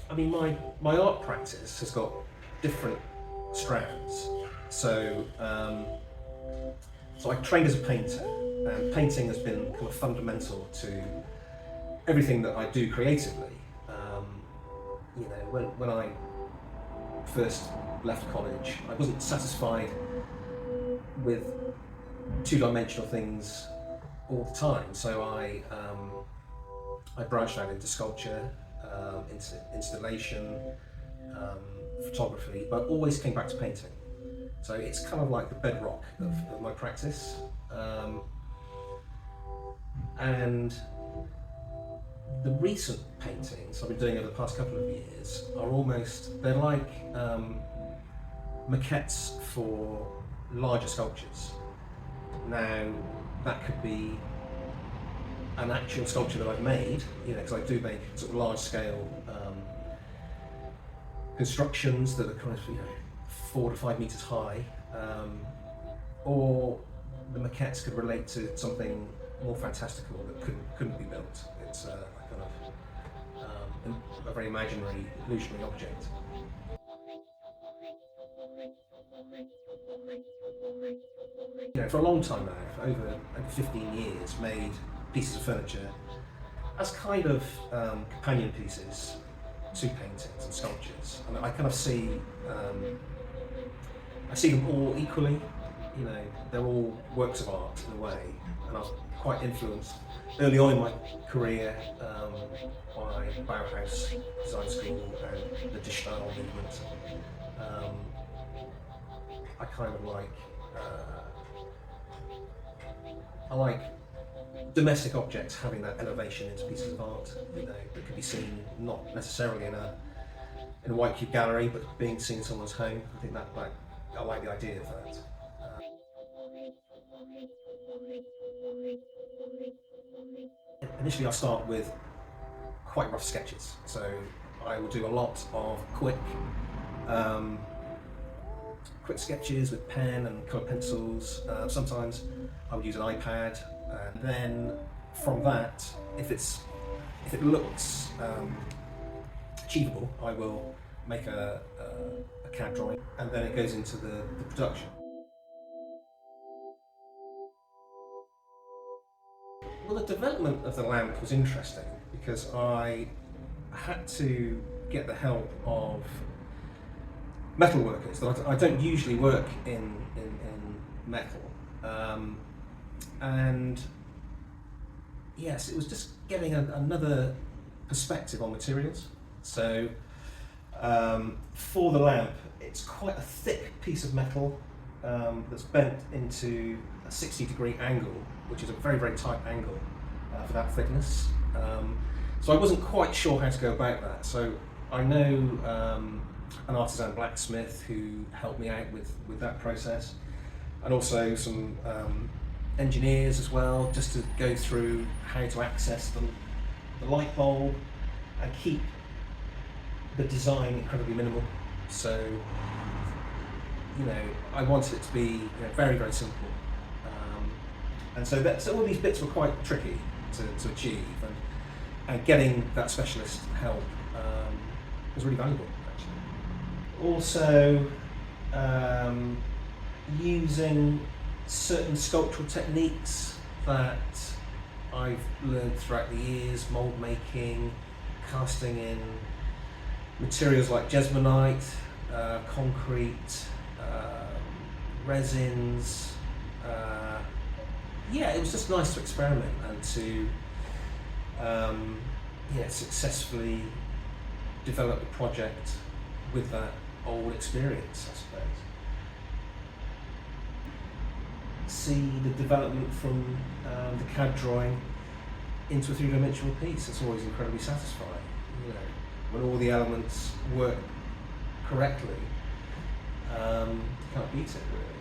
I mean, my art practice has got different strands. So, so I trained as a painter, and painting has been kind of fundamental to everything that I do creatively. You know, when I first left college, I wasn't satisfied with two-dimensional things all the time. So I branched out into sculpture, into installation, photography, but always came back to painting. So it's kind of like the bedrock of my practice. And the recent paintings I've been doing over the past couple of years are they're like maquettes for larger sculptures. Now, that could be an actual sculpture that I've made, you know, because I do make sort of large scale constructions that are kind of, you know, 4 to 5 meters high, or the maquettes could relate to something more fantastical that couldn't be built. It's a kind of a very imaginary, illusionary object. You know, for a long time now, for over 15 years, made pieces of furniture as kind of companion pieces to paintings and sculptures. And I kind of see them all equally. You know, they're all works of art in a way, and I was quite influenced early on in my career by Bauhaus design school and the Gestalt movement. I kind of like I like domestic objects having that elevation into pieces of art, you know, that could be seen not necessarily in a white cube gallery, but being seen in someone's home. I think that I like the idea of that. Initially, I start with quite rough sketches, so I will do a lot of quick sketches with pen and colour pencils. Sometimes I would use an iPad, and then from that, if it looks achievable, I will make a CAD drawing, and then it goes into the production. Well, the development of the lamp was interesting because I had to get the help of metal workers. I don't usually work in metal, and yes, it was just getting another perspective on materials. So for the lamp, it's quite a thick piece of metal that's bent into a 60-degree angle, which is a very, very tight angle for that thickness. So I wasn't quite sure how to go about that. So I know an artisan blacksmith who helped me out with that process, and also some engineers as well, just to go through how to access the light bulb and keep the design incredibly minimal. So, you know, I wanted it to be, you know, very, very simple. And so all these bits were quite tricky to achieve, and getting that specialist help was really valuable, actually. Also, using certain sculptural techniques that I've learned throughout the years, mould making, casting in materials like jesmonite, concrete, resins. Yeah, it was just nice to experiment and to successfully develop the project with that old experience, I suppose. See the development from the CAD drawing into a three-dimensional piece. It's always incredibly satisfying. You know, when all the elements work correctly, you can't beat it, really.